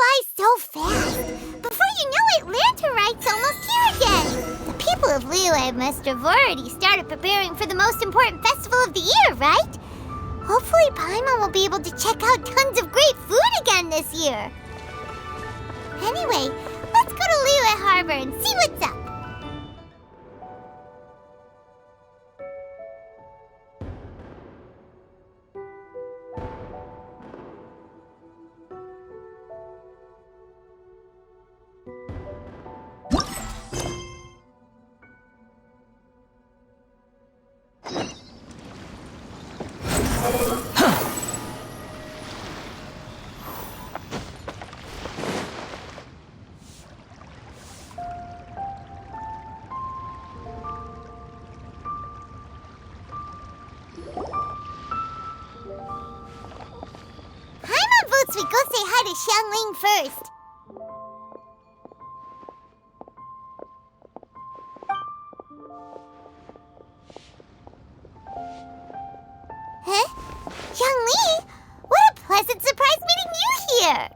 fly so fast. Before you know it, Latern Rite's almost here again. The people of Liyue must have already started preparing for the most important festival of the year, right? Hopefully Paimon will be able to check out tons of great food again this year. Anyway, let's go to Liyue Harbor and see what's up. We go say hi to Xiangling first. Huh? Xiangling? What a pleasant surprise meeting you here!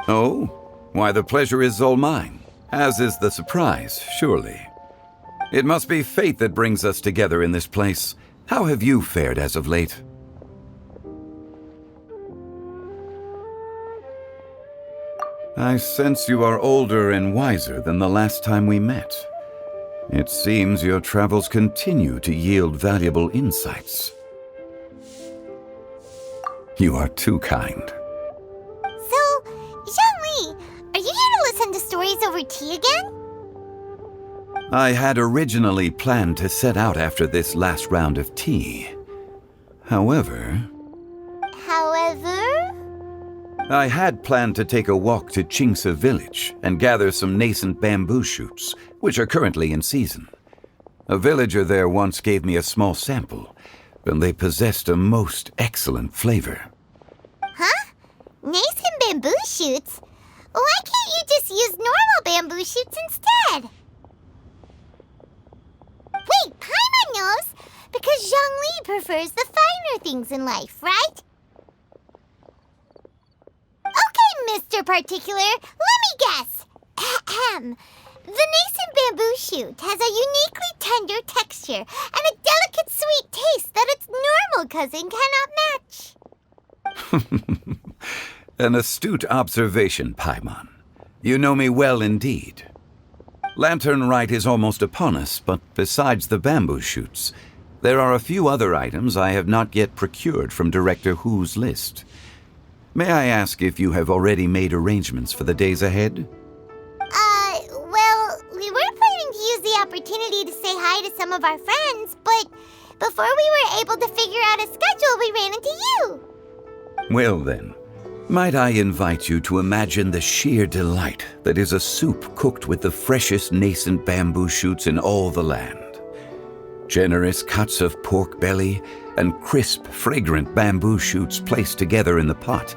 Oh? Why, the pleasure is all mine, as is the surprise, surely. It must be fate that brings us together in this place. How have you fared as of late? I sense you are older and wiser than the last time we met. It seems your travels continue to yield valuable insights. You are too kind. So, Xiangli, are you here to listen to stories over tea again? I had originally planned to set out after this last round of tea. However... I had planned to take a walk to Qingse village and gather some nascent bamboo shoots, which are currently in season. A villager there once gave me a small sample, and they possessed a most excellent flavor. Huh? Nascent bamboo shoots? Why can't you just use normal bamboo shoots instead? Wait, Paimon knows! Because Zhongli prefers the finer things in life, right? Okay, Mr. Particular, let me guess. Ahem. The nascent bamboo shoot has a uniquely tender texture and a delicate sweet taste that its normal cousin cannot match. An astute observation, Paimon. You know me well indeed. Latern Rite is almost upon us, but besides the bamboo shoots, there are a few other items I have not yet procured from Director Hu's list. May I ask if you have already made arrangements for the days ahead? Well, we were planning to use the opportunity to say hi to some of our friends, but before we were able to figure out a schedule, we ran into you. Well then, might I invite you to imagine the sheer delight that is a soup cooked with the freshest nascent bamboo shoots in all the land. Generous cuts of pork belly and crisp, fragrant bamboo shoots placed together in the pot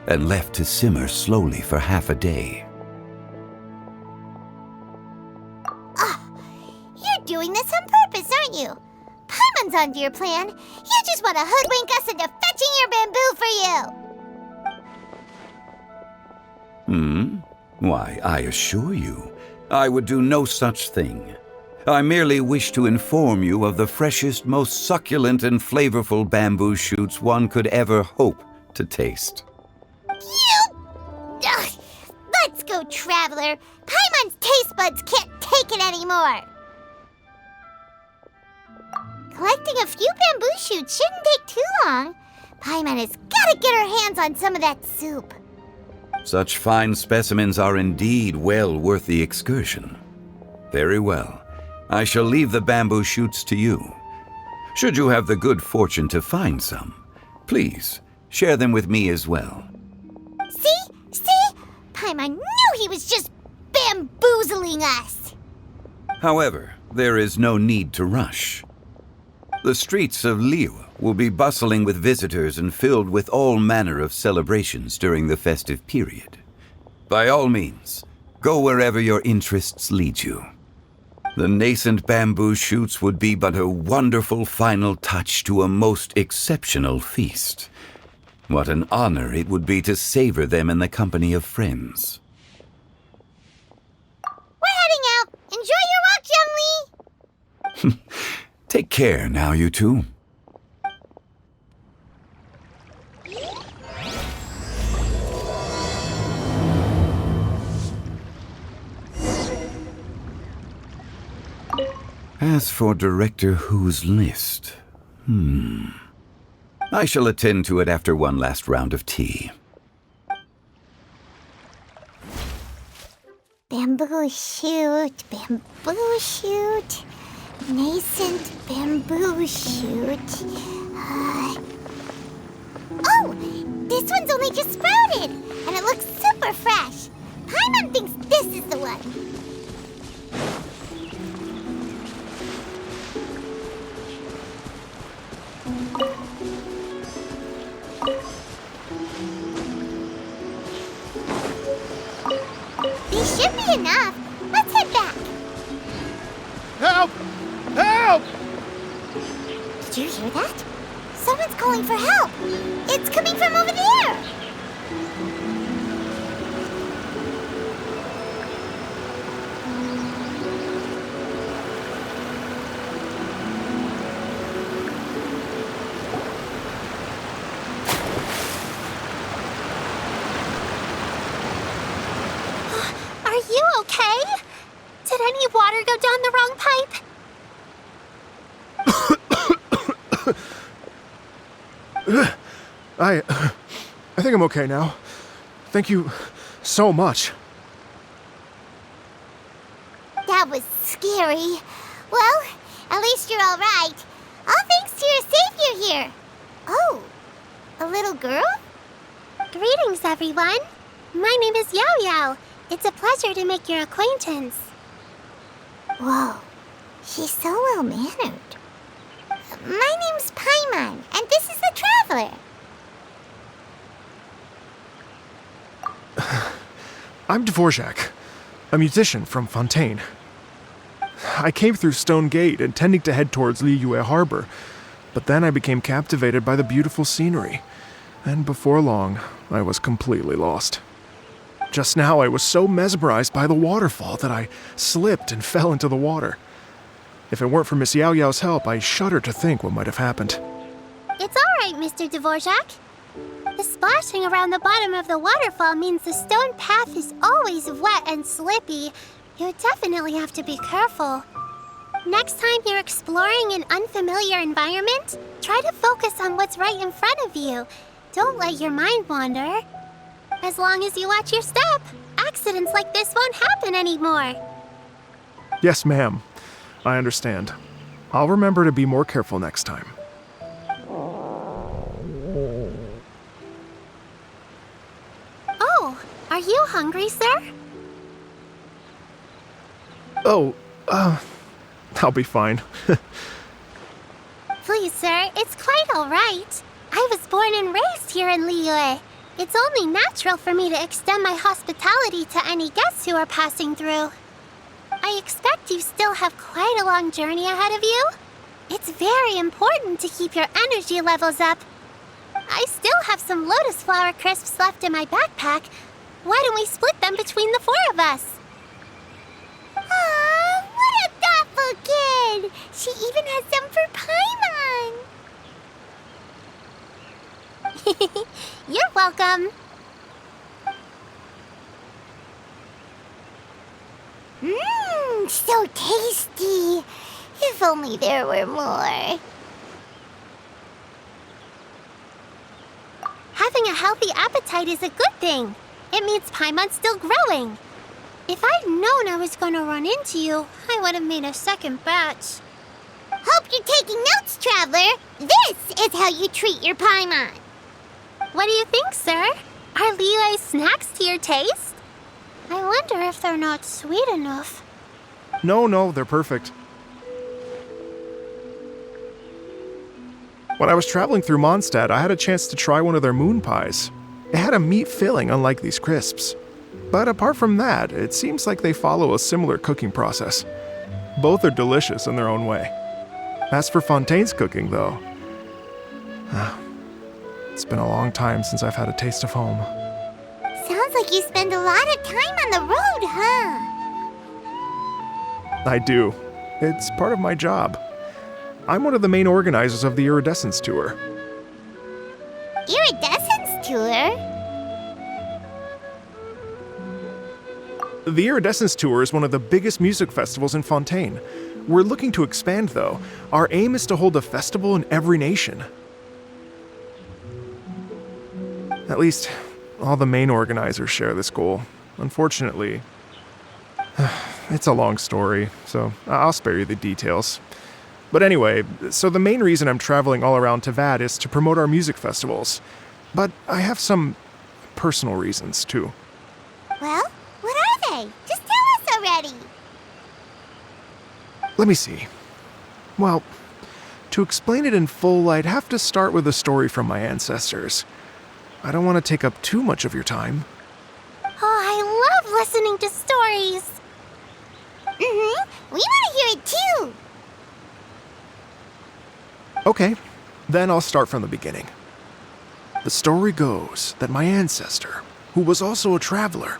and left to simmer slowly for half a day. You're doing this on purpose, aren't you? Paimon's onto your plan. You just want to hoodwink us into fetching your bamboo for you. Why, I assure you, I would do no such thing. I merely wish to inform you of the freshest, most succulent and flavorful bamboo shoots one could ever hope to taste. Let's go, Traveler. Paimon's taste buds can't take it anymore. Collecting a few bamboo shoots shouldn't take too long. Paimon has got to get her hands on some of that soup. Such fine specimens are indeed well worth the excursion. Very well. I shall leave the bamboo shoots to you. Should you have the good fortune to find some, please share them with me as well. See? Paimon knew he was just bamboozling us. However, there is no need to rush. The streets of Liyue will be bustling with visitors and filled with all manner of celebrations during the festive period. By all means, go wherever your interests lead you. The nascent bamboo shoots would be but a wonderful final touch to a most exceptional feast. What an honor it would be to savor them in the company of friends. We're heading out. Enjoy your walk, young Lee. Take care now, you two. As for Director Who's list, I shall attend to it after one last round of tea. Bamboo shoot, nascent bamboo shoot. Oh, this one's only just sprouted, and it looks super fresh. Paimon thinks this is the one. These should be enough. Let's head back. Help! Help! Did you hear that? Someone's calling for help. It's coming from over there. Are you okay? Did any water go down the wrong pipe? I think I'm okay now. Thank you so much. That was scary. Well, at least you're all right. All thanks to your savior here. Oh, a little girl? Greetings, everyone. My name is Yao Yao. It's a pleasure to make your acquaintance. Whoa, she's so well-mannered. My name's Paimon, and this is the Traveler. I'm Dvorak, a musician from Fontaine. I came through Stone Gate intending to head towards Liyue Harbor, but then I became captivated by the beautiful scenery, and before long, I was completely lost. Just now, I was so mesmerized by the waterfall that I slipped and fell into the water. If it weren't for Miss Yao Yao's help, I shudder to think what might have happened. It's all right, Mr. Dvorak. The splashing around the bottom of the waterfall means the stone path is always wet and slippy. You definitely have to be careful. Next time you're exploring an unfamiliar environment, try to focus on what's right in front of you. Don't let your mind wander. As long as you watch your step, accidents like this won't happen anymore. Yes, ma'am. I understand. I'll remember to be more careful next time. Oh, are you hungry, sir? Oh, I'll be fine. Please, sir, it's quite all right. I was born and raised here in Liyue. It's only natural for me to extend my hospitality to any guests who are passing through. I expect you still have quite a long journey ahead of you. It's very important to keep your energy levels up. I still have some lotus flower crisps left in my backpack. Why don't we split them between the four of us? Aw, what a thoughtful kid! She even has some for Paimon. You're welcome. Mmm, so tasty. If only there were more. Having a healthy appetite is a good thing. It means Paimon's still growing. If I'd known I was going to run into you, I would have made a second batch. Hope you're taking notes, Traveler. This is how you treat your Paimon. What do you think, sir? Are Liyue's snacks to your taste? I wonder if they're not sweet enough. No, they're perfect. When I was traveling through Mondstadt, I had a chance to try one of their moon pies. It had a meat filling, unlike these crisps. But apart from that, it seems like they follow a similar cooking process. Both are delicious in their own way. As for Fontaine's cooking, though, It's been a long time since I've had a taste of home. Sounds like you spend a lot of time on the road, huh? I do. It's part of my job. I'm one of the main organizers of the Iridescence Tour. Iridescence tour? The Iridescence Tour is one of the biggest music festivals in Fontaine. We're looking to expand, though. Our aim is to hold a festival in every nation. At least, all the main organizers share this goal. Unfortunately, it's a long story, so I'll spare you the details. But anyway, so the main reason I'm traveling all around Tavad is to promote our music festivals. But I have some personal reasons, too. Well, what are they? Just tell us already. Let me see. Well, to explain it in full, I'd have to start with a story from my ancestors. I don't want to take up too much of your time. Oh, I love listening to stories. We want to hear it too. Okay, then I'll start from the beginning. The story goes that my ancestor, who was also a traveler,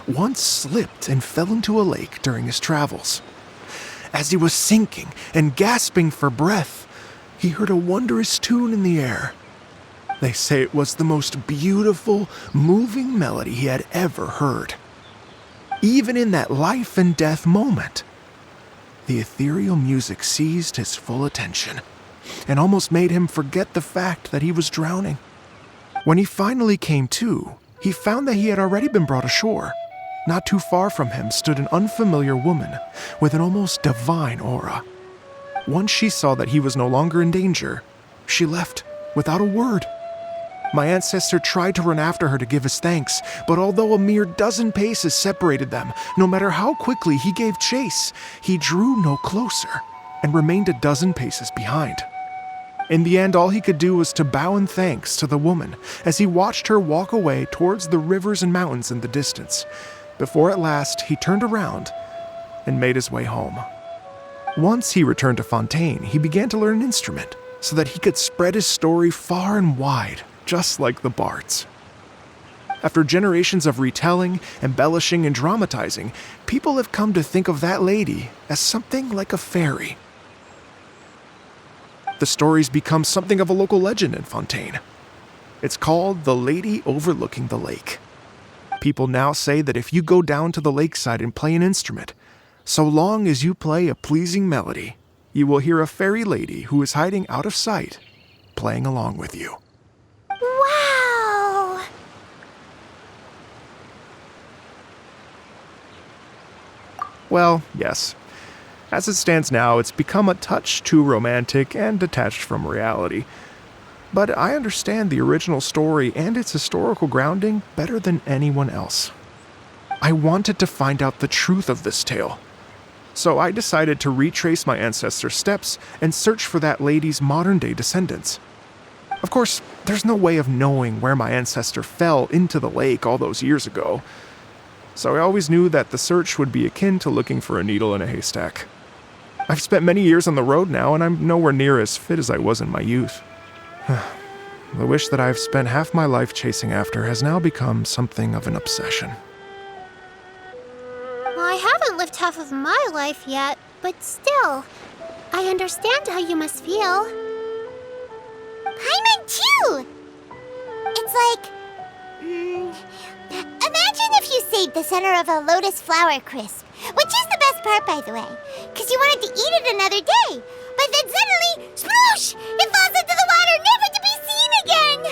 once slipped and fell into a lake during his travels. As he was sinking and gasping for breath, he heard a wondrous tune in the air. They say it was the most beautiful, moving melody he had ever heard. Even in that life and death moment, the ethereal music seized his full attention and almost made him forget the fact that he was drowning. When he finally came to, he found that he had already been brought ashore. Not too far from him stood an unfamiliar woman with an almost divine aura. Once she saw that he was no longer in danger, she left without a word. My ancestor tried to run after her to give his thanks, but although a mere dozen paces separated them, no matter how quickly he gave chase, he drew no closer and remained a dozen paces behind. In the end, all he could do was to bow in thanks to the woman as he watched her walk away towards the rivers and mountains in the distance, before at last he turned around and made his way home. Once he returned to Fontaine, he began to learn an instrument so that he could spread his story far and wide, just like the bards. After generations of retelling, embellishing, and dramatizing, people have come to think of that lady as something like a fairy. The story's become something of a local legend in Fontaine. It's called The Lady Overlooking the Lake. People now say that if you go down to the lakeside and play an instrument, so long as you play a pleasing melody, you will hear a fairy lady who is hiding out of sight, playing along with you. Wow! Well, yes. As it stands now, it's become a touch too romantic and detached from reality. But I understand the original story and its historical grounding better than anyone else. I wanted to find out the truth of this tale. So I decided to retrace my ancestors' steps and search for that lady's modern-day descendants. Of course, there's no way of knowing where my ancestor fell into the lake all those years ago. So I always knew that the search would be akin to looking for a needle in a haystack. I've spent many years on the road now, and I'm nowhere near as fit as I was in my youth. The wish that I've spent half my life chasing after has now become something of an obsession. I haven't lived half of my life yet, but still, I understand how you must feel. Paimon too! It's like... imagine if you saved the center of a lotus flower crisp, which is the best part, by the way, because you wanted to eat it another day. But then suddenly, sploosh! It falls into the water, never to be seen again!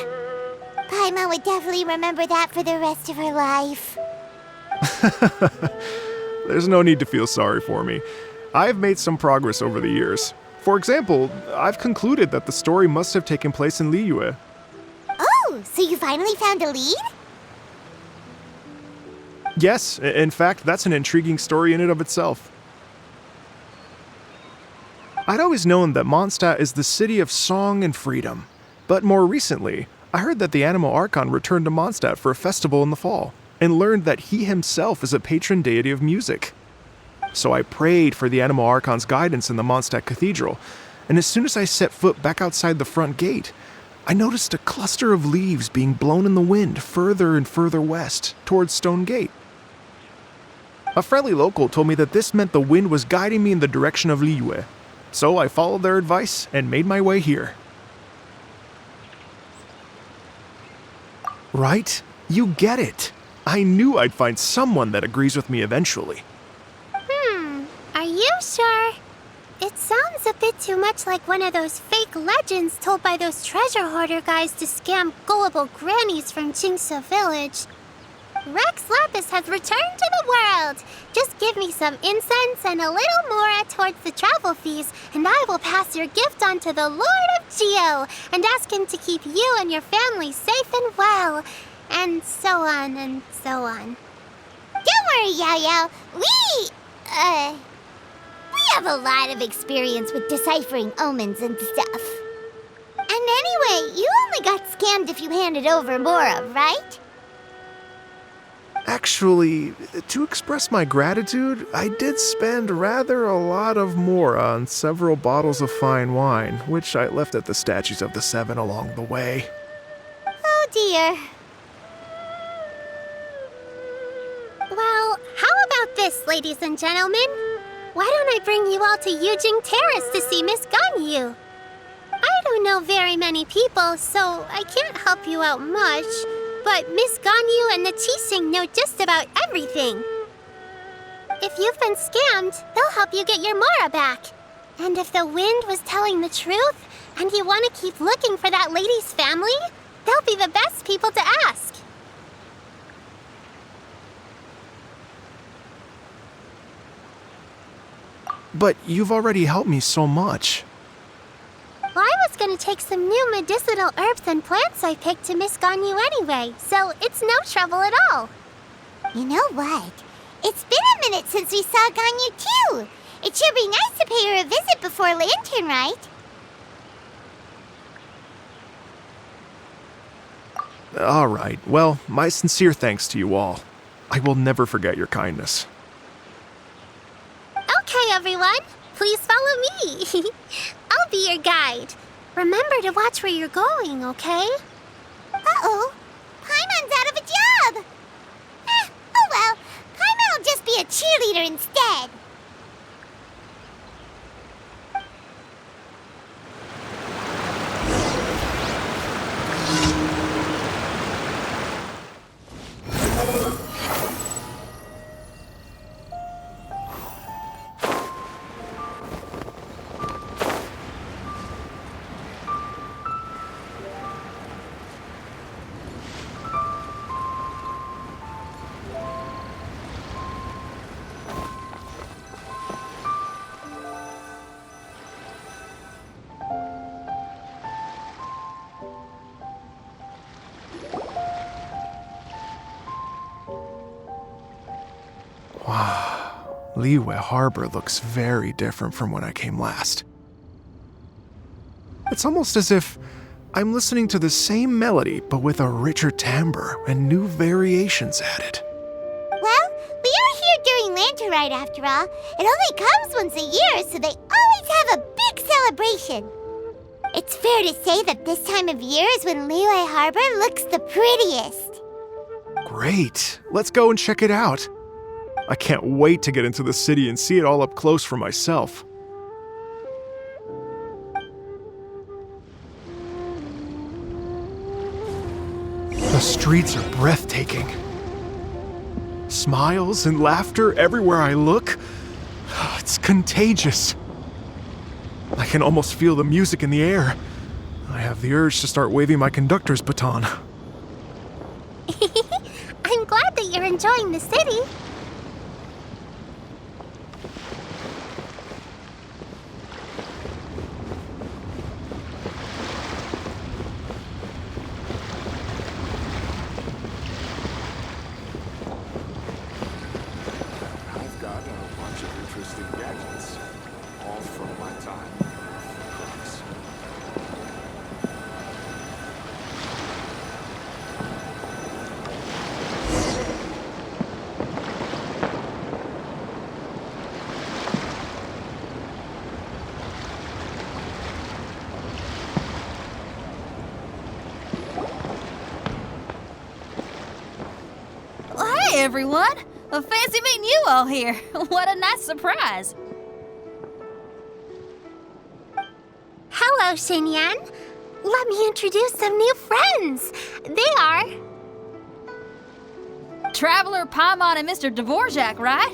Paimon would definitely remember that for the rest of her life. There's no need to feel sorry for me. I've made some progress over the years. For example, I've concluded that the story must have taken place in Liyue. Oh, so you finally found a lead? Yes, in fact, that's an intriguing story in and of itself. I'd always known that Mondstadt is the city of song and freedom, but more recently, I heard that the Animal Archon returned to Mondstadt for a festival in the fall, and learned that he himself is a patron deity of music. So I prayed for the Animal Archon's guidance in the Mondstadt Cathedral, and as soon as I set foot back outside the front gate, I noticed a cluster of leaves being blown in the wind further and further west, towards Stone Gate. A friendly local told me that this meant the wind was guiding me in the direction of Liyue, so I followed their advice and made my way here. Right? You get it. I knew I'd find someone that agrees with me eventually. Are you sure? It sounds a bit too much like one of those fake legends told by those treasure hoarder guys to scam gullible grannies from Jingsa Village. Rex Lapis has returned to the world. Just give me some incense and a little more towards the travel fees, and I will pass your gift on to the Lord of Geo and ask him to keep you and your family safe and well. And so on and so on. Don't worry, Yao Yao. We have a lot of experience with deciphering omens and stuff. And anyway, you only got scammed if you handed over Mora, right? Actually, to express my gratitude, I did spend rather a lot of Mora on several bottles of fine wine, which I left at the statues of the Seven along the way. Oh dear. Well, how about this, ladies and gentlemen? Why don't I bring you all to Yujing Terrace to see Miss Ganyu? I don't know very many people, so I can't help you out much. But Miss Ganyu and the Qixing know just about everything. If you've been scammed, they'll help you get your Mora back. And if the wind was telling the truth, and you want to keep looking for that lady's family, they'll be the best people to ask. But you've already helped me so much. Well, I was going to take some new medicinal herbs and plants I picked to Miss Ganyu anyway, so it's no trouble at all. You know what? It's been a minute since we saw Ganyu too. It should be nice to pay her a visit before Latern, right? All right, well, my sincere thanks to you all. I will never forget your kindness. Okay, everyone. Please follow me. I'll be your guide. Remember to watch where you're going, okay? Uh-oh. Paimon's out of a job. Oh well. Paimon will just be a cheerleader instead. Liyue Harbor looks very different from when I came last. It's almost as if I'm listening to the same melody, but with a richer timbre and new variations added. Well, we are here during Lantern Rite after all. It only comes once a year, so they always have a big celebration. It's fair to say that this time of year is when Liyue Harbor looks the prettiest. Great, let's go and check it out. I can't wait to get into the city and see it all up close for myself. The streets are breathtaking. Smiles and laughter everywhere I look. It's contagious. I can almost feel the music in the air. I have the urge to start waving my conductor's baton. I'm glad that you're enjoying the city. everyone! Fancy meeting you all here. What a nice surprise. Hello, Xinyan. Let me introduce some new friends. They are... Traveler, Paimon, and Mr. Dvorak, right?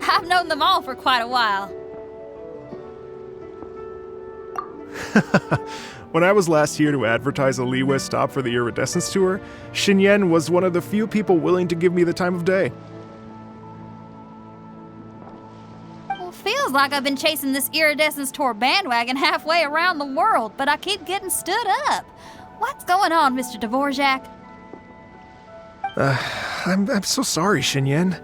I've known them all for quite a while. When I was last here to advertise a Liyue stop for the Iridescence Tour, Xinyan was one of the few people willing to give me the time of day. Well, feels like I've been chasing this Iridescence Tour bandwagon halfway around the world, but I keep getting stood up. What's going on, Mr. Dvorak? I'm so sorry, Xinyan.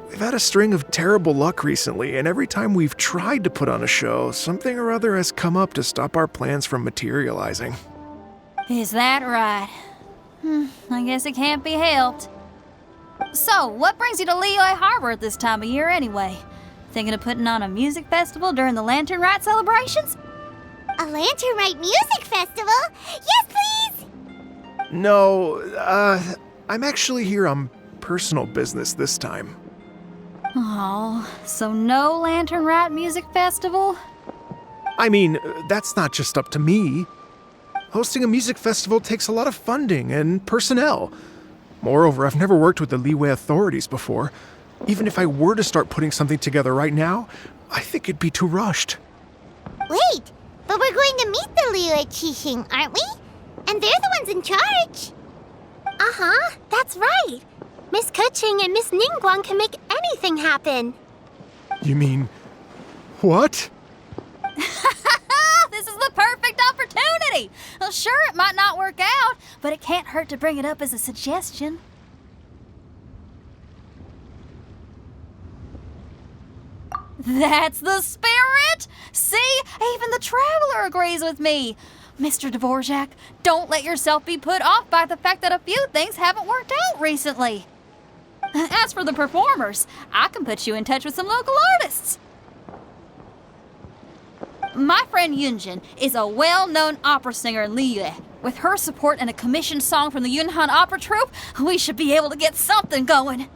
We've had a string of terrible luck recently, and every time we've tried to put on a show, something or other has come up to stop our plans from materializing. Is that right? I guess it can't be helped. So, what brings you to Liyue Harbor at this time of year anyway? Thinking of putting on a music festival during the Latern Rite celebrations? A Latern Rite music festival? Yes, please! No, I'm actually here on personal business this time. Oh, so no Latern Rite music festival? I mean, that's not just up to me. Hosting a music festival takes a lot of funding and personnel. Moreover, I've never worked with the Liyue authorities before. Even if I were to start putting something together right now, I think it'd be too rushed. Wait, but we're going to meet the Liyue Qixing, aren't we? And they're the ones in charge. Uh-huh, that's right. Miss Keqing and Miss Ningguang can make anything happen. You mean... what? This is the perfect opportunity! Well, sure, it might not work out, but it can't hurt to bring it up as a suggestion. That's the spirit! See? Even the Traveler agrees with me. Mr. Dvorak, don't let yourself be put off by the fact that a few things haven't worked out recently. As for the performers, I can put you in touch with some local artists. My friend Yunjin is a well-known opera singer in Liyue. With her support and a commissioned song from the Yunhan Opera Troupe, we should be able to get something going.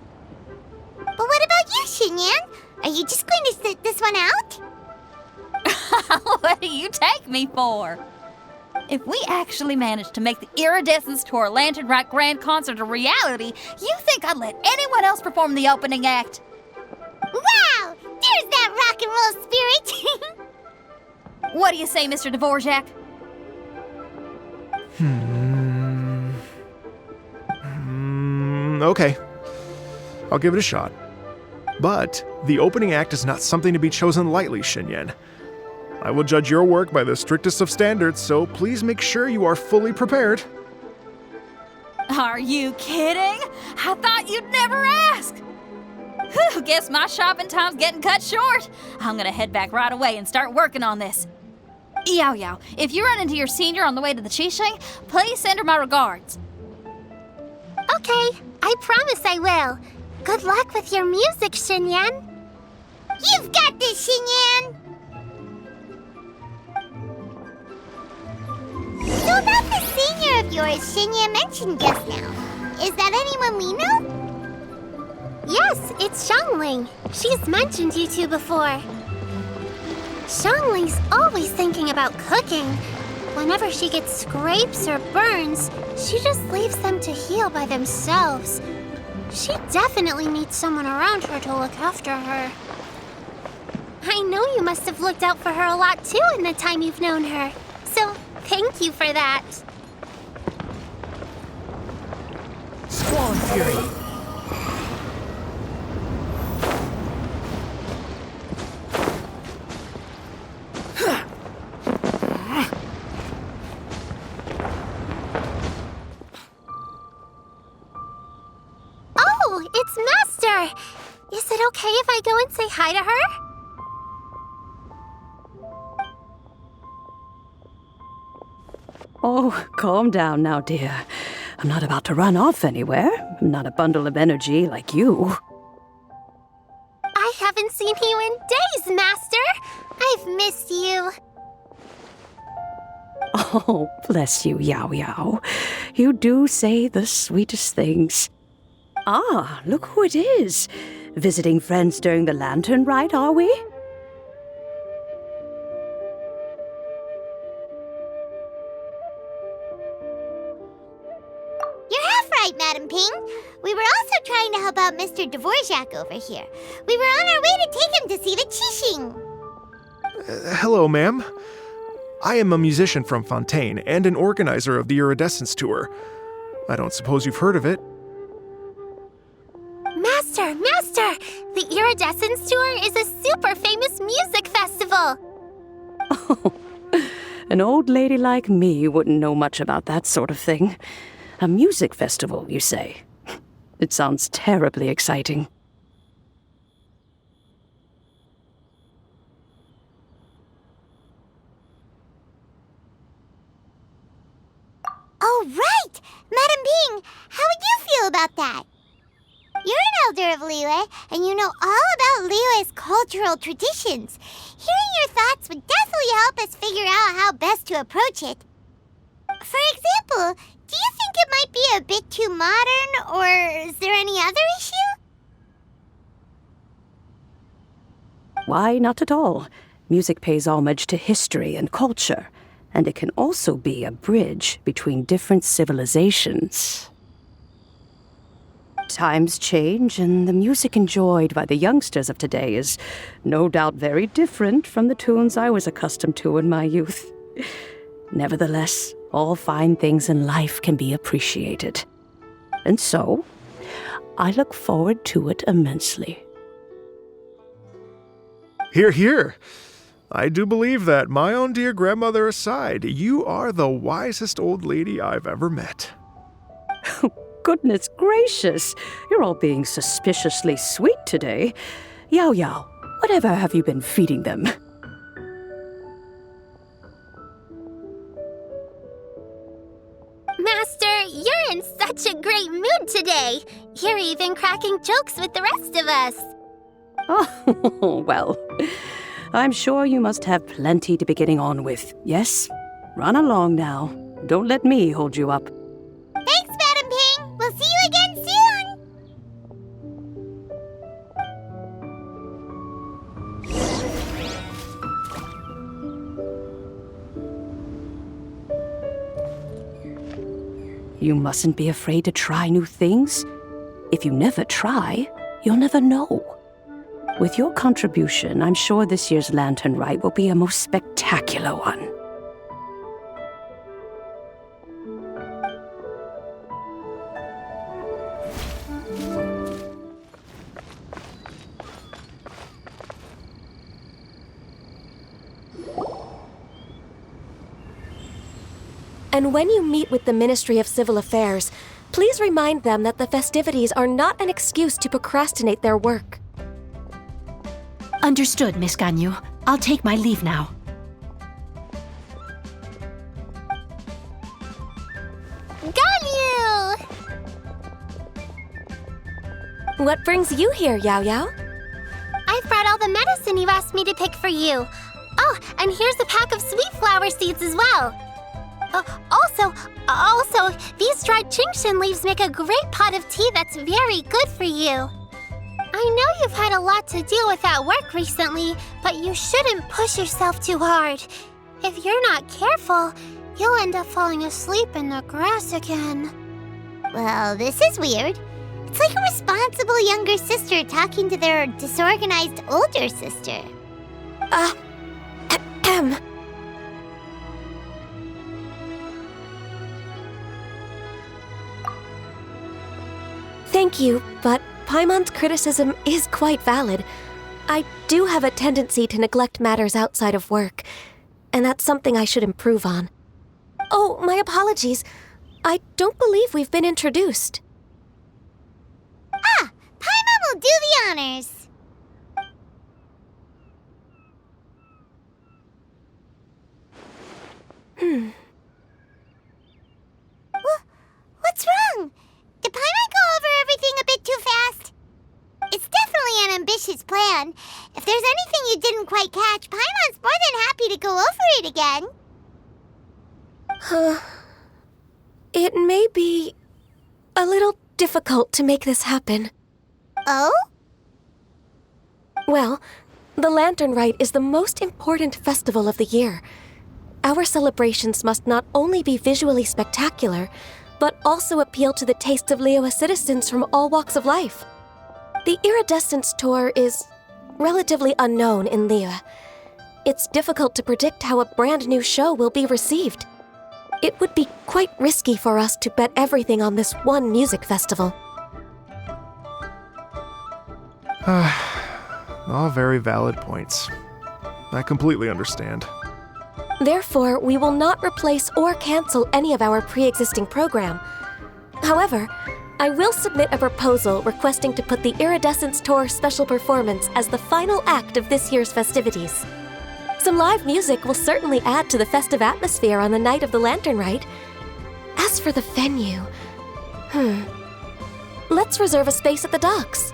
But what about you, Xinyan? Are you just going to sit this one out? What do you take me for? If we actually manage to make the Iridescence Tour Latern Rite Grand Concert a reality, you think I'd let anyone else perform the opening act? Wow! There's that rock and roll spirit! What do you say, Mr. Dvorak? Okay. I'll give it a shot. But the opening act is not something to be chosen lightly, Xinyan. I will judge your work by the strictest of standards, so please make sure you are fully prepared. Are you kidding? I thought you'd never ask. Whew, guess my shopping time's getting cut short. I'm gonna head back right away and start working on this. Yao Yao, if you run into your senior on the way to the Qixing, please send her my regards. Okay, I promise I will. Good luck with your music, Xinyan. You've got this, Xinyan! So about the senior of yours Xinyan mentioned just now, is that anyone we know? Yes, it's Xiangling. She's mentioned you two before. Xiangling's always thinking about cooking. Whenever she gets scrapes or burns, she just leaves them to heal by themselves. She definitely needs someone around her to look after her. I know you must have looked out for her a lot too in the time you've known her. So, thank you for that. Squall and Fury. Oh, it's Master! Is it okay if I go and say hi to her? Oh, calm down now, dear. I'm not about to run off anywhere. I'm not a bundle of energy like you. I haven't seen you in days, Master! I've missed you. Oh, bless you, Yao Yao. You do say the sweetest things. Ah, look who it is. Visiting friends during the Lantern Rite, are we? You're half right, Madam Ping. We were also trying to help out Mr. Dvorak over here. We were on our way to take him to see the Qixing. Hello, ma'am. I am a musician from Fontaine and an organizer of the Iridescence Tour. I don't suppose you've heard of it. Master! The Iridescence Tour is a super famous music festival! Oh, an old lady like me wouldn't know much about that sort of thing. A music festival, you say? It sounds terribly exciting. Oh, right! Madam Ping, how would you feel about that? You're an elder of Liyue, and you know all about Liyue's cultural traditions. Hearing your thoughts would definitely help us figure out how best to approach it. For example, do you think it might be a bit too modern, or is there any other issue? Why, not at all. Music pays homage to history and culture, and it can also be a bridge between different civilizations. Times change, and the music enjoyed by the youngsters of today is no doubt very different from the tunes I was accustomed to in my youth. Nevertheless, all fine things in life can be appreciated. And so, I look forward to it immensely. Hear, hear. I do believe that, my own dear grandmother aside, you are the wisest old lady I've ever met. Goodness gracious, you're all being suspiciously sweet today. Yao Yao, whatever have you been feeding them? Master, you're in such a great mood today. You're even cracking jokes with the rest of us. Oh, well, I'm sure you must have plenty to be getting on with. Yes? Run along now. Don't let me hold you up. Thanks, Madam Ping. We'll see you again soon. You mustn't be afraid to try new things. If you never try, you'll never know. With your contribution, I'm sure this year's Lantern Rite will be a most spectacular one. And when you meet with the Ministry of Civil Affairs, please remind them that the festivities are not an excuse to procrastinate their work. Understood, Miss Ganyu. I'll take my leave now. Ganyu! What brings you here, Yao Yao? I've brought all the medicine you asked me to pick for you. Oh, and here's a pack of sweet flower seeds as well. Also, these dried Genshin leaves make a great pot of tea that's very good for you. I know you've had a lot to deal with at work recently, but you shouldn't push yourself too hard. If you're not careful, you'll end up falling asleep in the grass again. Well, this is weird. It's like a responsible younger sister talking to their disorganized older sister. Thank you, but Paimon's criticism is quite valid. I do have a tendency to neglect matters outside of work, and that's something I should improve on. Oh, my apologies. I don't believe we've been introduced. Ah, Paimon will do the honors. What's wrong? Did Paimon go over everything a bit too fast? It's definitely an ambitious plan. If there's anything you didn't quite catch, Paimon's more than happy to go over it again. It may be a little difficult to make this happen. Oh? Well, the Latern Rite is the most important festival of the year. Our celebrations must not only be visually spectacular, but also appeal to the tastes of Liyue citizens from all walks of life. The Iridescence Tour is relatively unknown in Liyue. It's difficult to predict how a brand new show will be received. It would be quite risky for us to bet everything on this one music festival. All very valid points. I completely understand. Therefore, we will not replace or cancel any of our pre-existing program. However, I will submit a proposal requesting to put the Iridescence Tour special performance as the final act of this year's festivities. Some live music will certainly add to the festive atmosphere on the night of the Latern Rite. As for the venue, let's reserve a space at the docks.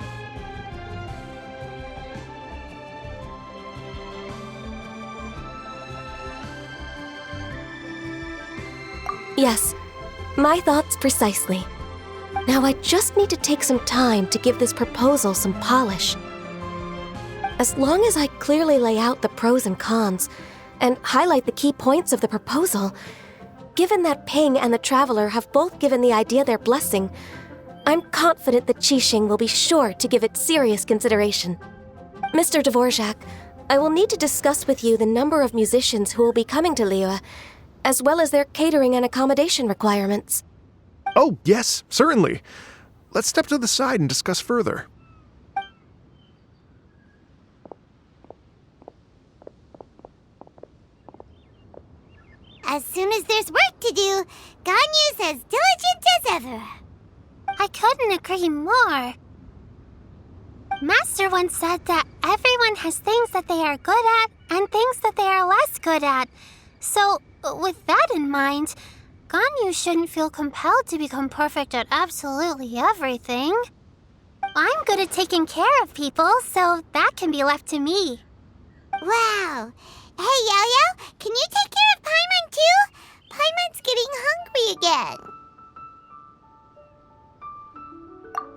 Yes, my thoughts precisely. Now I just need to take some time to give this proposal some polish. As long as I clearly lay out the pros and cons, and highlight the key points of the proposal, given that Ping and the Traveler have both given the idea their blessing, I'm confident that Qixing will be sure to give it serious consideration. Mr. Dvorak, I will need to discuss with you the number of musicians who will be coming to Liyue, as well as their catering and accommodation requirements. Oh, yes, certainly. Let's step to the side and discuss further. As soon as there's work to do, Ganyu's as diligent as ever. I couldn't agree more. Master once said that everyone has things that they are good at and things that they are less good at. So, with that in mind, Ganyu shouldn't feel compelled to become perfect at absolutely everything. I'm good at taking care of people, so that can be left to me. Wow. Hey, Yo-Yo, can you take care of Paimon too? Paimon's getting hungry again.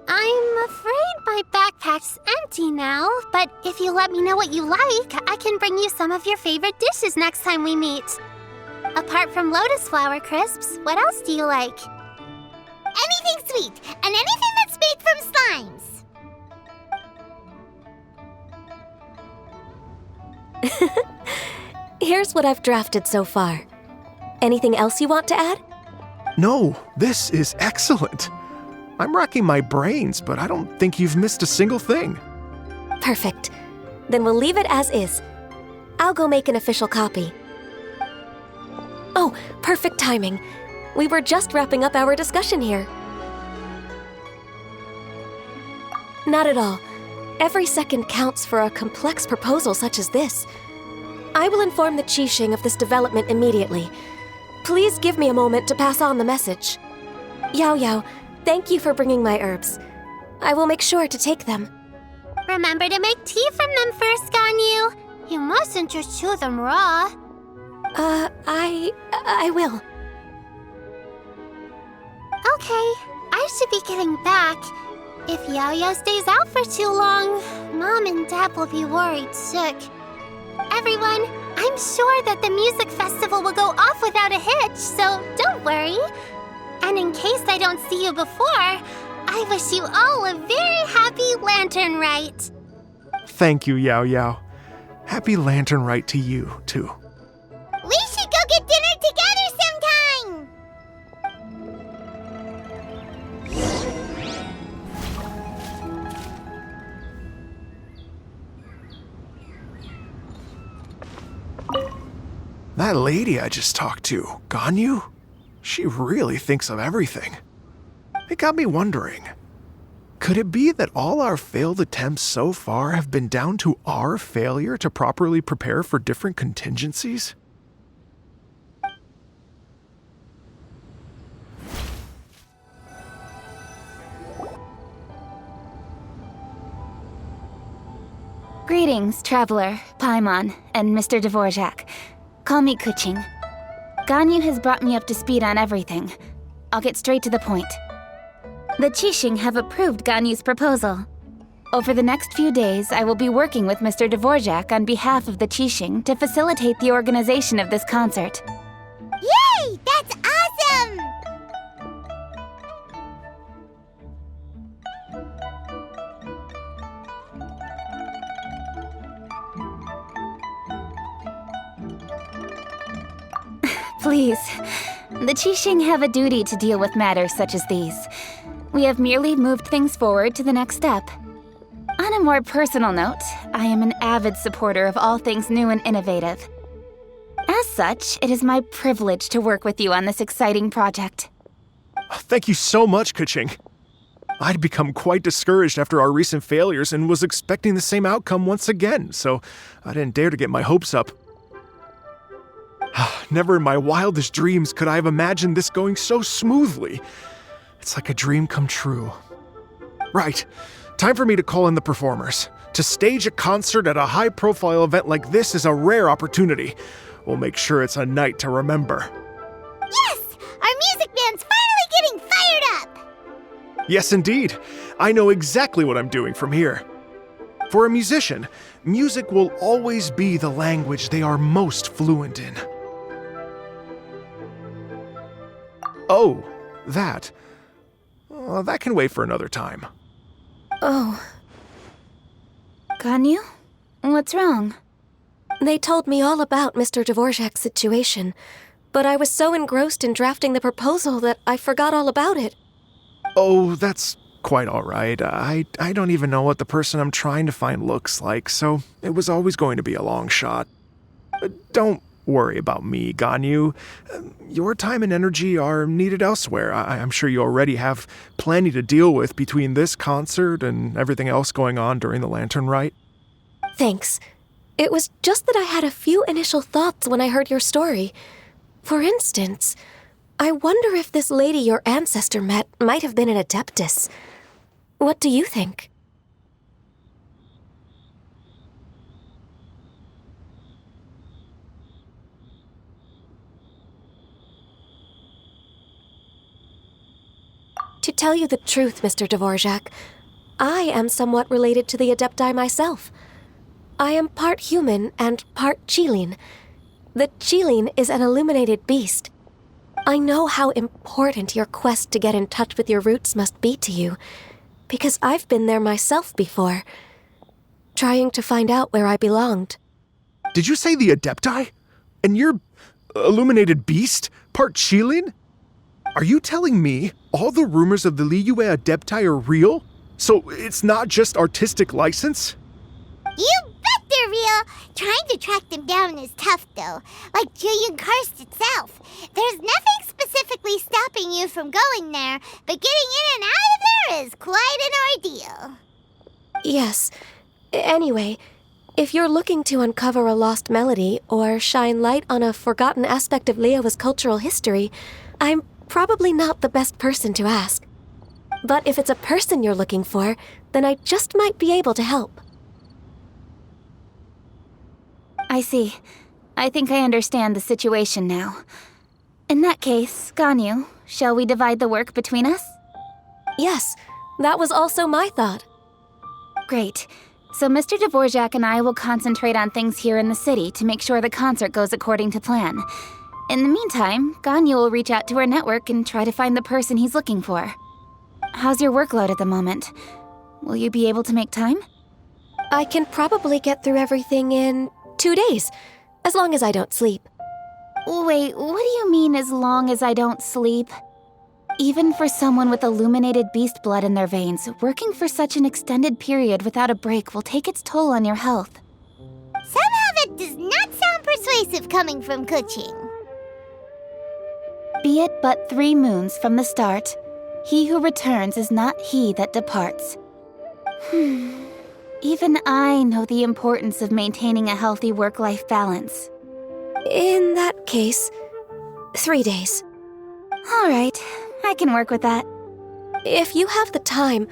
I'm afraid my backpack's empty now, but if you let me know what you like, I can bring you some of your favorite dishes next time we meet. Apart from lotus flower crisps, what else do you like? Anything sweet, and anything that's made from slimes. Here's what I've drafted so far. Anything else you want to add? No, this is excellent. I'm racking my brains, but I don't think you've missed a single thing. Perfect. Then we'll leave it as is. I'll go make an official copy. Oh, perfect timing. We were just wrapping up our discussion here. Not at all. Every second counts for a complex proposal such as this. I will inform the Qixing of this development immediately. Please give me a moment to pass on the message. Yao Yao, thank you for bringing my herbs. I will make sure to take them. Remember to make tea from them first, Ganyu. You mustn't just chew them raw. I will. Okay, I should be getting back. If Yao-Yao stays out for too long, Mom and Dad will be worried sick. Everyone, I'm sure that the music festival will go off without a hitch, so don't worry. And in case I don't see you before, I wish you all a very happy Latern Rite. Thank you, Yao Yao. Happy Latern Rite to you, too. We should go get dinner together sometime! That lady I just talked to, Ganyu, she really thinks of everything. It got me wondering, could it be that all our failed attempts so far have been down to our failure to properly prepare for different contingencies? Greetings, Traveler, Paimon, and Mr. Dvorak. Call me Kuching. Ganyu has brought me up to speed on everything. I'll get straight to the point. The Qixing have approved Ganyu's proposal. Over the next few days, I will be working with Mr. Dvorak on behalf of the Qixing to facilitate the organization of this concert. Yay! That's awesome! Please, the Qixing have a duty to deal with matters such as these. We have merely moved things forward to the next step. On a more personal note, I am an avid supporter of all things new and innovative. As such, it is my privilege to work with you on this exciting project. Thank you so much, Keqing. I'd become quite discouraged after our recent failures and was expecting the same outcome once again, so I didn't dare to get my hopes up. Never in my wildest dreams could I have imagined this going so smoothly. It's like a dream come true. Right, time for me to call in the performers. To stage a concert at a high-profile event like this is a rare opportunity. We'll make sure it's a night to remember. Yes! Our music band's finally getting fired up! Yes, indeed. I know exactly what I'm doing from here. For a musician, music will always be the language they are most fluent in. Oh, that. That can wait for another time. Oh, Ganyu? What's wrong? they told me all about Mr. Dvorak's situation, but I was so engrossed in drafting the proposal that I forgot all about it. Oh, that's quite all right. I don't even know what the person I'm trying to find looks like, so it was always going to be a long shot. Don't worry about me, Ganyu. Your time and energy are needed elsewhere. I'm sure you already have plenty to deal with between this concert and everything else going on during the Latern Rite. Thanks. It was just that I had a few initial thoughts when I heard your story. For instance, I wonder if this lady your ancestor met might have been an adeptus. What do you think? To tell you the truth, Mr. Dvorak, I am somewhat related to the Adepti myself. I am part human and part Qilin. The Qilin is an illuminated beast. I know how important your quest to get in touch with your roots must be to you, because I've been there myself before, trying to find out where I belonged. Did you say the Adepti? And you're illuminated beast? Part Qilin? Are you telling me all the rumors of the Liyue Adepti are real? So it's not just artistic license? You bet they're real! Trying to track them down is tough, though. Like Julian Karst itself. There's nothing specifically stopping you from going there, but getting in and out of there is quite an ordeal. Yes. Anyway, if you're looking to uncover a lost melody or shine light on a forgotten aspect of Liyue's cultural history, I'm probably not the best person to ask. But if it's a person you're looking for, then I just might be able to help. I see. I think I understand the situation now. In that case, Ganyu, shall we divide the work between us? Yes, that was also my thought. Great. So Mr. Dvorak and I will concentrate on things here in the city to make sure the concert goes according to plan. In the meantime, Ganyu will reach out to her network and try to find the person he's looking for. How's your workload at the moment? Will you be able to make time? I can probably get through everything in 2 days, as long as I don't sleep. Wait, what do you mean as long as I don't sleep? Even for someone with illuminated beast blood in their veins, working for such an extended period without a break will take its toll on your health. Somehow that does not sound persuasive coming from Keqing. Be it but 3 moons from the start, he who returns is not he that departs. Even I know the importance of maintaining a healthy work-life balance. In that case, 3 days. All right, I can work with that. If you have the time,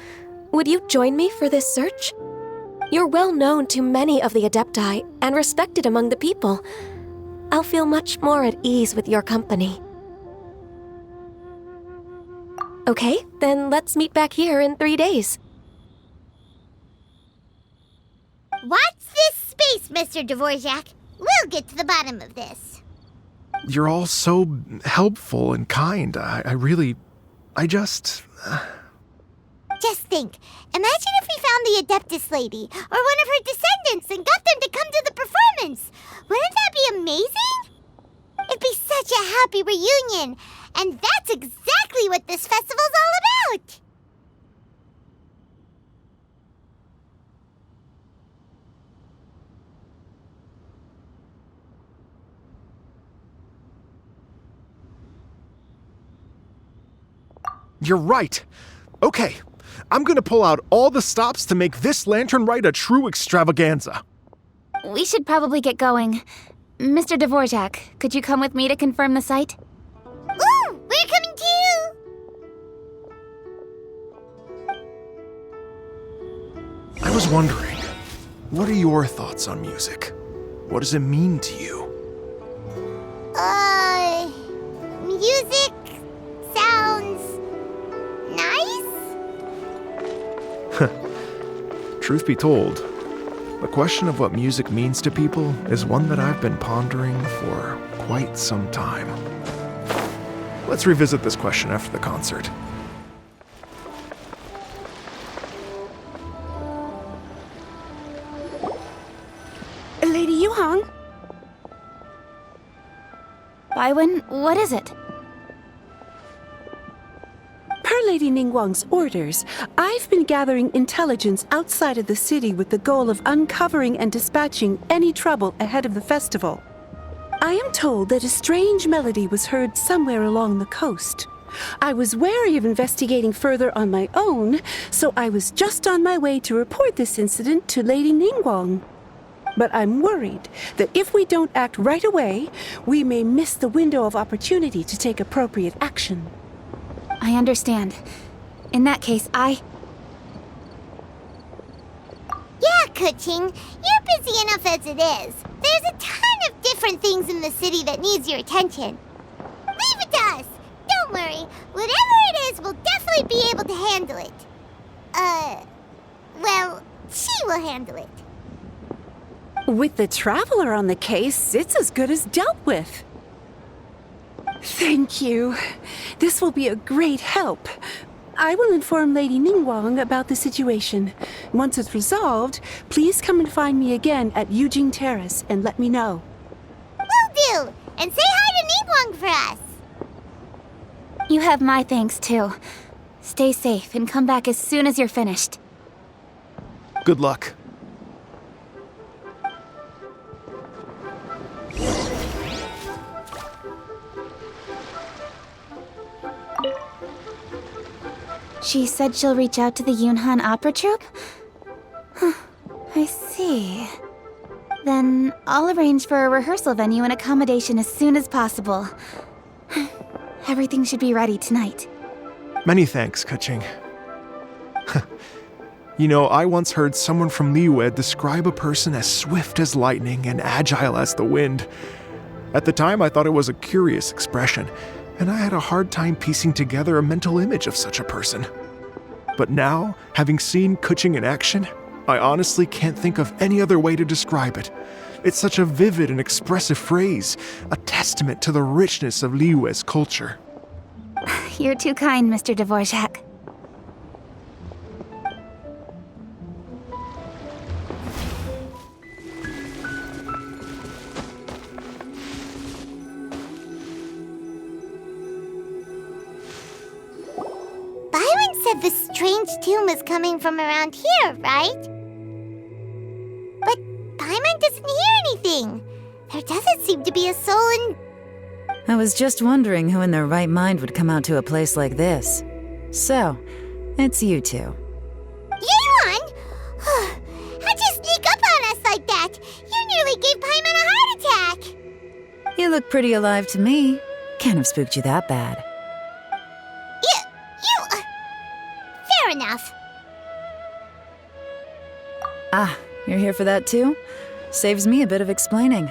would you join me for this search? You're well known to many of the Adepti and respected among the people. I'll feel much more at ease with your company. Okay, then let's meet back here in 3 days. Watch this space, Mr. Dvorak. We'll get to the bottom of this. You're all so helpful and kind. I just... Just think. Imagine if we found the Adeptus lady, or one of her descendants, and got them to come to the performance. Wouldn't that be amazing? It'd be such a happy reunion. And that's exactly what this festival's all about. You're right. Okay, I'm gonna pull out all the stops to make this Latern Rite a true extravaganza. We should probably get going. Mr. Dvorak, could you come with me to confirm the site? Ooh, we're coming too! I was wondering, what are your thoughts on music? What does it mean to you? Music sounds nice? Truth be told, the question of what music means to people is one that I've been pondering for quite some time. Let's revisit this question after the concert. Lady Yuhang? Baiwen, what is it? Per Lady Ningguang's orders, I've been gathering intelligence outside of the city with the goal of uncovering and dispatching any trouble ahead of the festival. I am told that a strange melody was heard somewhere along the coast. I was wary of investigating further on my own, so I was just on my way to report this incident to Lady Ningguang. But I'm worried that if we don't act right away, we may miss the window of opportunity to take appropriate action. I understand. In that case, Yeah, Kuching, you're busy enough as it is. There's a ton of different things in the city that needs your attention. Leave it to us. Don't worry. Whatever it is, we'll definitely be able to handle it. Well, she will handle it. With the Traveler on the case, it's as good as dealt with. Thank you. This will be a great help. I will inform Lady Ningguang about the situation. Once it's resolved, please come and find me again at Yujing Terrace and let me know. Will do. And say hi to Ningguang for us. you have my thanks too. Stay safe and come back as soon as you're finished. Good luck. She said she'll reach out to the Yunhan Opera Troupe? I see. Then I'll arrange for a rehearsal venue and accommodation as soon as possible. Everything should be ready tonight. Many thanks, Kaching. You know, I once heard someone from Liyue describe a person as swift as lightning and agile as the wind. At the time, I thought it was a curious expression, and I had a hard time piecing together a mental image of such a person. But now, having seen Kuching in action, I honestly can't think of any other way to describe it. It's such a vivid and expressive phrase, a testament to the richness of Liyue's culture. You're too kind, Mr. Dvorak. Byron said the strange tomb is coming from around here, right? But Paimon doesn't hear anything. There doesn't seem to be a soul in... I was just wondering who in their right mind would come out to a place like this. So, it's you two. Yuan! How'd you sneak up on us like that? You nearly gave Paimon a heart attack! You look pretty alive to me. Can't have spooked you that bad. Fair enough. Ah, you're here for that too? Saves me a bit of explaining.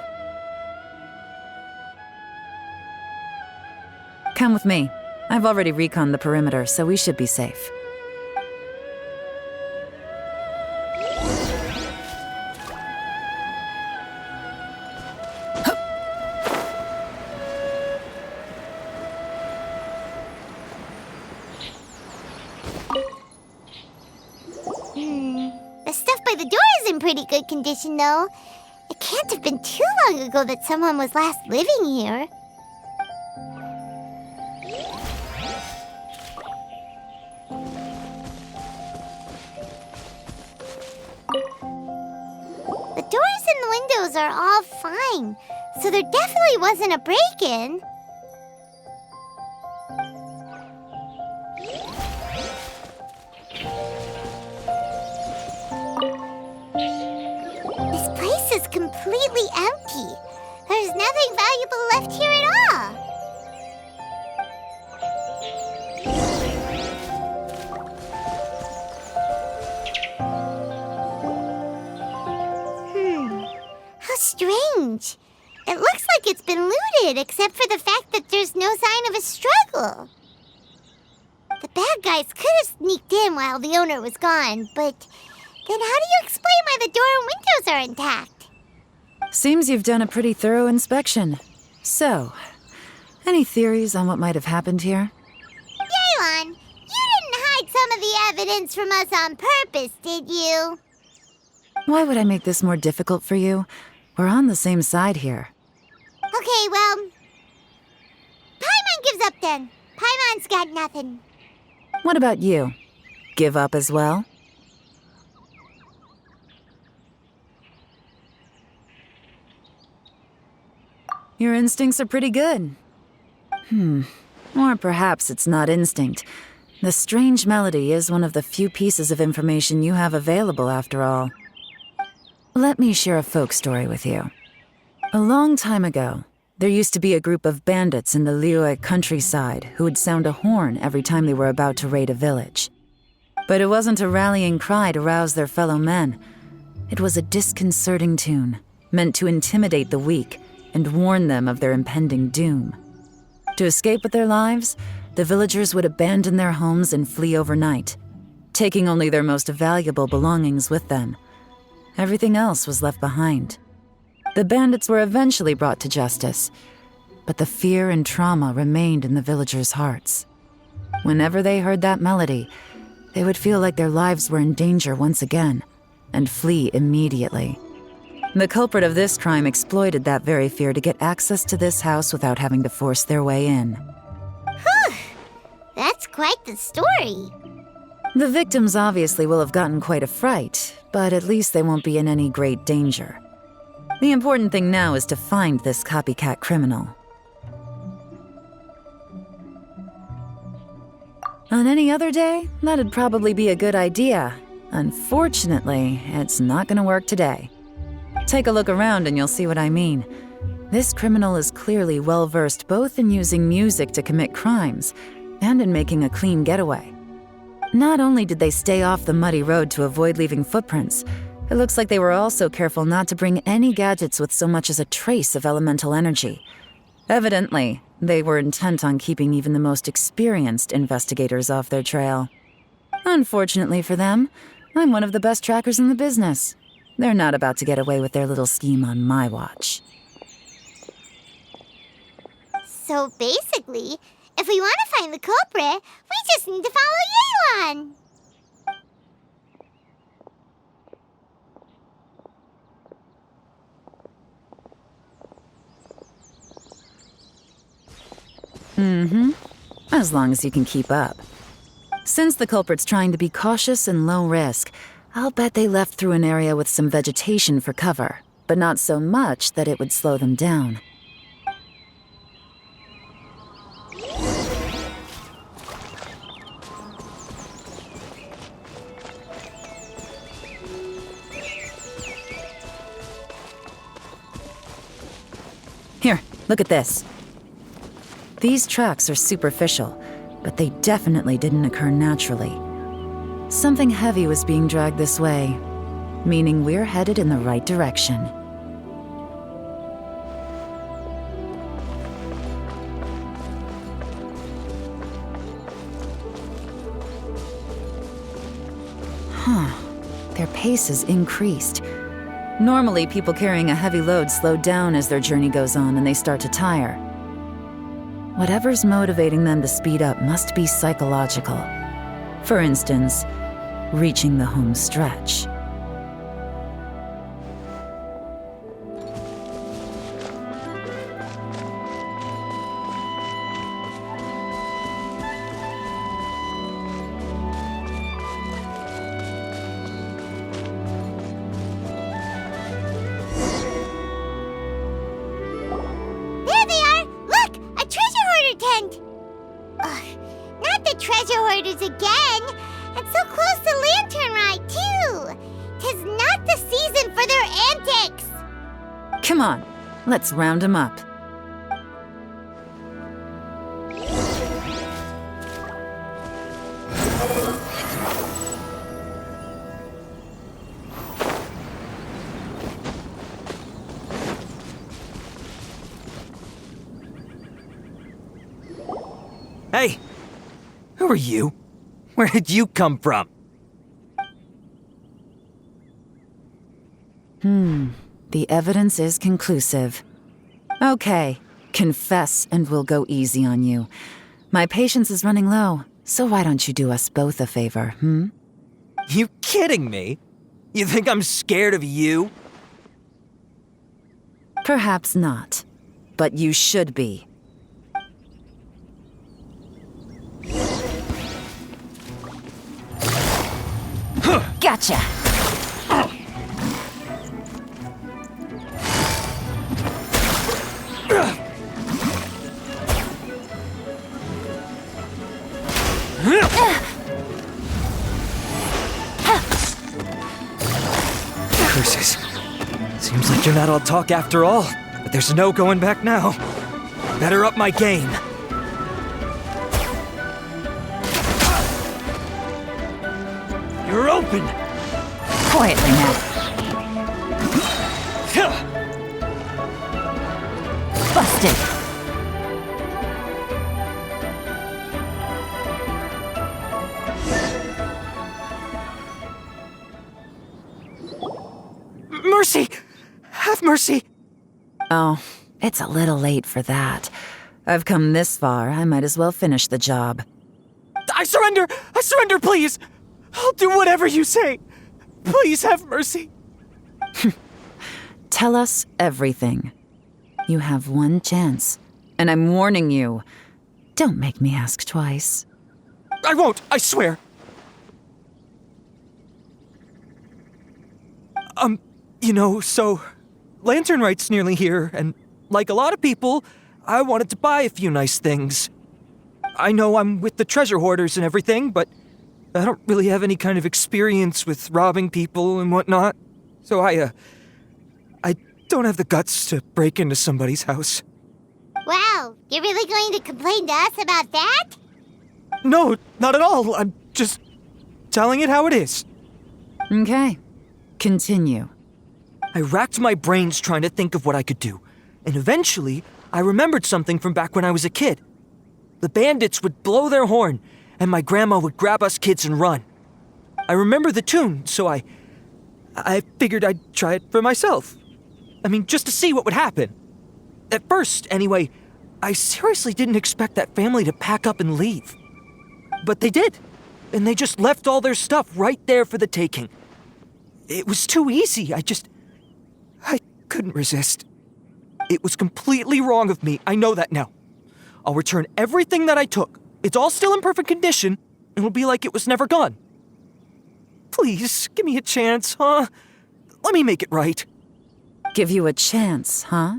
Come with me. I've already reconned the perimeter, so we should be safe. The stuff by the door is in pretty good condition, though. It can't have been too long ago that someone was last living here. The doors and the windows are all fine, so there definitely wasn't a break-in. This place is completely empty. There's nothing valuable left here at all. How strange. It looks like it's been looted, except for the fact that there's no sign of a struggle. The bad guys could have sneaked in while the owner was gone, but then how do you explain why the door and windows are intact? Seems you've done a pretty thorough inspection. So, any theories on what might have happened here? Yaylon, you didn't hide some of the evidence from us on purpose, did you? Why would I make this more difficult for you? We're on the same side here. Okay, well, Paimon gives up then. Paimon's got nothing. What about you? Give up as well? Your instincts are pretty good. Or perhaps it's not instinct. The strange melody is one of the few pieces of information you have available, after all. Let me share a folk story with you. A long time ago, there used to be a group of bandits in the Liyue countryside who would sound a horn every time they were about to raid a village. But it wasn't a rallying cry to rouse their fellow men. It was a disconcerting tune, meant to intimidate the weak and warn them of their impending doom. To escape with their lives, the villagers would abandon their homes and flee overnight, taking only their most valuable belongings with them. Everything else was left behind. The bandits were eventually brought to justice, but the fear and trauma remained in the villagers' hearts. Whenever they heard that melody, they would feel like their lives were in danger once again, and flee immediately. The culprit of this crime exploited that very fear to get access to this house without having to force their way in. Whew, that's quite the story. The victims obviously will have gotten quite a fright, but at least they won't be in any great danger. The important thing now is to find this copycat criminal. On any other day, that'd probably be a good idea. Unfortunately, it's not gonna work today. Take a look around and you'll see what I mean. This criminal is clearly well-versed both in using music to commit crimes and in making a clean getaway. Not only did they stay off the muddy road to avoid leaving footprints, it looks like they were also careful not to bring any gadgets with so much as a trace of elemental energy. Evidently, they were intent on keeping even the most experienced investigators off their trail. Unfortunately for them, I'm one of the best trackers in the business. They're not about to get away with their little scheme on my watch. So basically, if we want to find the culprit, we just need to follow Yaylon. As long as you can keep up. Since the culprit's trying to be cautious and low risk, I'll bet they left through an area with some vegetation for cover, but not so much that it would slow them down. Here, look at this. These tracks are superficial, but they definitely didn't occur naturally. Something heavy was being dragged this way, meaning we're headed in the right direction. pace has increased. Normally, people carrying a heavy load slow down as their journey goes on and they start to tire. Whatever's motivating them to speed up must be psychological. For instance, reaching the home stretch. There they are! Look! A treasure hoarder tent! Ugh, not the treasure hoarders again! And so close to Latern Rite, too! 'Tis not the season for their antics! Come on, let's round them up. Hey! Who are you? Where did you come from? The evidence is conclusive. Okay, confess and we'll go easy on you. My patience is running low, so why don't you do us both a favor, You kidding me? You think I'm scared of you? Perhaps not, but you should be. Gotcha! Curses. Seems like you're not all talk after all, but there's no going back now. Better up my game. You're open! Quietly now. Busted! Mercy! Have mercy! Oh, it's a little late for that. I've come this far, I might as well finish the job. I surrender! I surrender, please! I'll do whatever you say! Please have mercy! Tell us everything. You have one chance, and I'm warning you. Don't make me ask twice. I won't, I swear! So Latern Rite's nearly here, and like a lot of people, I wanted to buy a few nice things. I know I'm with the treasure hoarders and everything, but I don't really have any kind of experience with robbing people and whatnot. So I don't have the guts to break into somebody's house. Wow, you're really going to complain to us about that? No, not at all. I'm just telling it how it is. Okay, continue. I racked my brains trying to think of what I could do, and eventually I remembered something from back when I was a kid. The bandits would blow their horn, and my grandma would grab us kids and run. I remember the tune, so I figured I'd try it for myself. I mean, just to see what would happen. At first, anyway, I seriously didn't expect that family to pack up and leave. But they did, and they just left all their stuff right there for the taking. It was too easy, I couldn't resist. It was completely wrong of me, I know that now. I'll return everything that I took. It's all still in perfect condition, and it'll be like it was never gone. Please, give me a chance, huh? Let me make it right. Give you a chance, huh?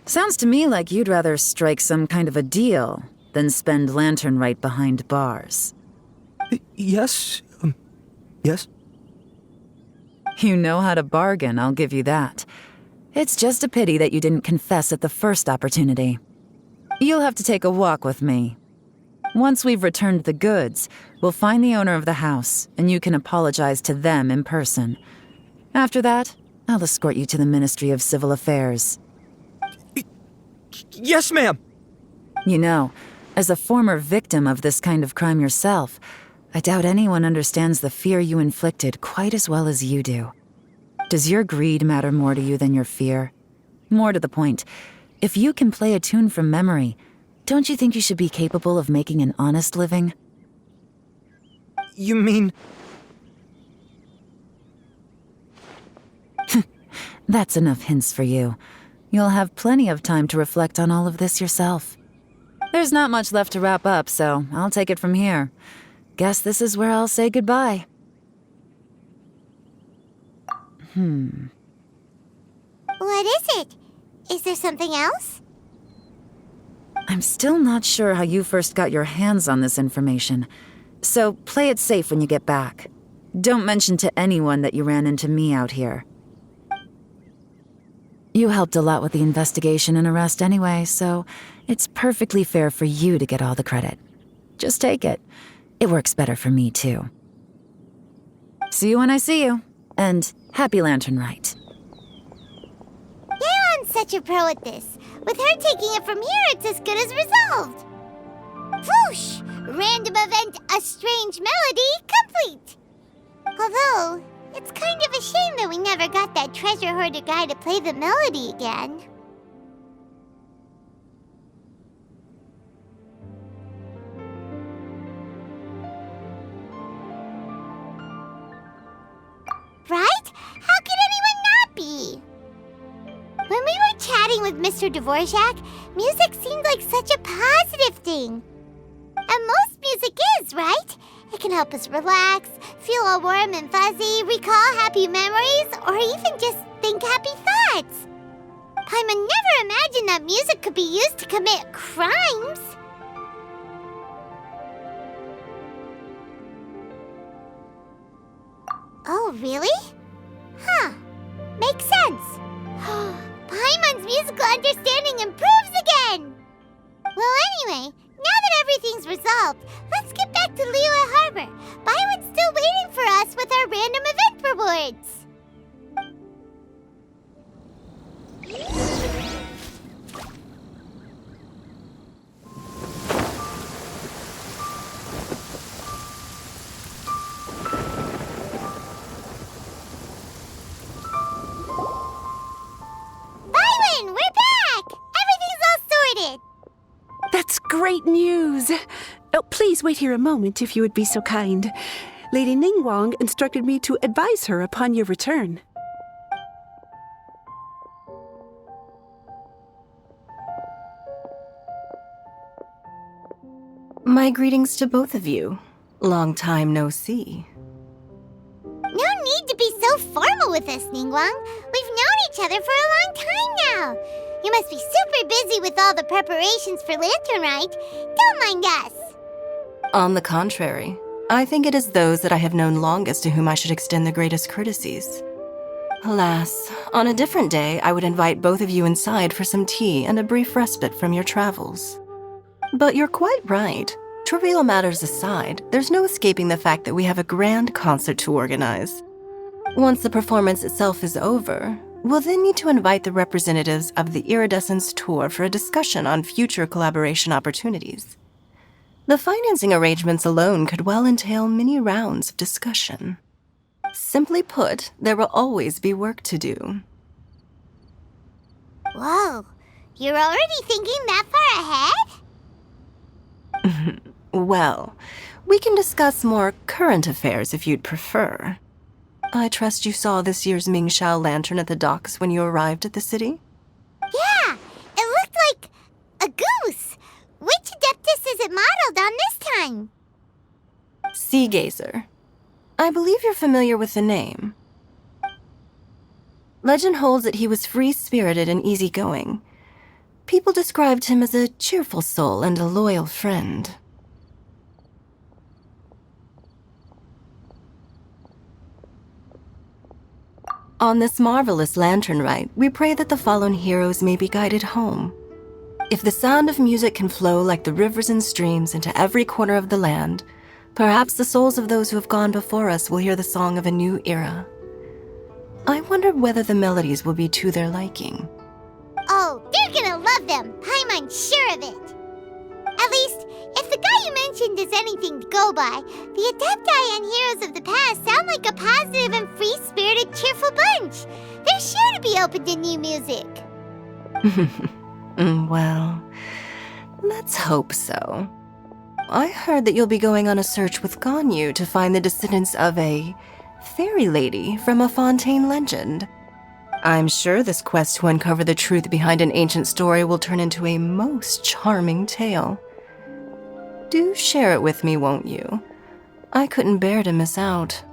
Sounds to me like you'd rather strike some kind of a deal than spend Latern Rite behind bars. Yes? Yes? You know how to bargain, I'll give you that. It's just a pity that you didn't confess at the first opportunity. You'll have to take a walk with me. Once we've returned the goods, we'll find the owner of the house, and you can apologize to them in person. After that, I'll escort you to the Ministry of Civil Affairs. Yes, ma'am! You know, as a former victim of this kind of crime yourself, I doubt anyone understands the fear you inflicted quite as well as you do. Does your greed matter more to you than your fear? More to the point, if you can play a tune from memory, don't you think you should be capable of making an honest living? You mean... That's enough hints for you. You'll have plenty of time to reflect on all of this yourself. There's not much left to wrap up, so I'll take it from here. Guess this is where I'll say goodbye. What is it? Is there something else? I'm still not sure how you first got your hands on this information, so play it safe when you get back. Don't mention to anyone that you ran into me out here. You helped a lot with the investigation and arrest anyway, so it's perfectly fair for you to get all the credit. Just take it. It works better for me, too. See you when I see you, and happy Latern Rite. Yeon's such a pro at this. With her taking it from here, it's as good as resolved. Whoosh! Random event, a strange melody, complete! Although, it's kind of a shame that we never got that treasure hoarder guy to play the melody again. Right? How could anyone not be? When we were chatting with Mr. Dvorak, music seemed like such a positive thing. And most music is, right? It can help us relax, feel all warm and fuzzy, recall happy memories, or even just think happy thoughts. Paimon never imagined that music could be used to commit crimes. Oh, really? Huh. Makes sense. Paimon's musical understanding improves again! Well, anyway, now that everything's resolved, let's get back to Liyue Harbor. Byron's still waiting for us with our random event rewards. Byron, we're back! Everything's all sorted. That's great news! Oh, please wait here a moment if you would be so kind. Lady Ningguang instructed me to advise her upon your return. My greetings to both of you. Long time no see. No need to be so formal with us, Ningguang. We've known each other for a long time now. You must be super busy with all the preparations for Latern Rite. Don't mind us. On the contrary, I think it is those that I have known longest to whom I should extend the greatest courtesies. Alas, on a different day, I would invite both of you inside for some tea and a brief respite from your travels. But you're quite right. Trivial matters aside, there's no escaping the fact that we have a grand concert to organize. Once the performance itself is over, we'll then need to invite the representatives of the Iridescence Tour for a discussion on future collaboration opportunities. The financing arrangements alone could well entail many rounds of discussion. Simply put, there will always be work to do. Whoa, you're already thinking that far ahead? Well, we can discuss more current affairs if you'd prefer. I trust you saw this year's Mingxiao lantern at the docks when you arrived at the city? Yeah, it looked like a goose. Which Adeptus is it modeled on this time? Sea Gazer. I believe you're familiar with the name. Legend holds that he was free-spirited and easygoing. People described him as a cheerful soul and a loyal friend. On this marvelous Latern Rite, we pray that the fallen heroes may be guided home. If the sound of music can flow like the rivers and streams into every corner of the land, perhaps the souls of those who have gone before us will hear the song of a new era. I wonder whether the melodies will be to their liking. Oh, they're gonna love them. Paimon's sure of it. At least, if the guy you mentioned as anything to go by, the Adepti and Heroes of the Past sound like a positive and free-spirited, cheerful bunch. They're sure to be open to new music. Well, let's hope so. I heard that you'll be going on a search with Ganyu to find the descendants of a fairy lady from a Fontaine legend. I'm sure this quest to uncover the truth behind an ancient story will turn into a most charming tale. Do share it with me, won't you? I couldn't bear to miss out.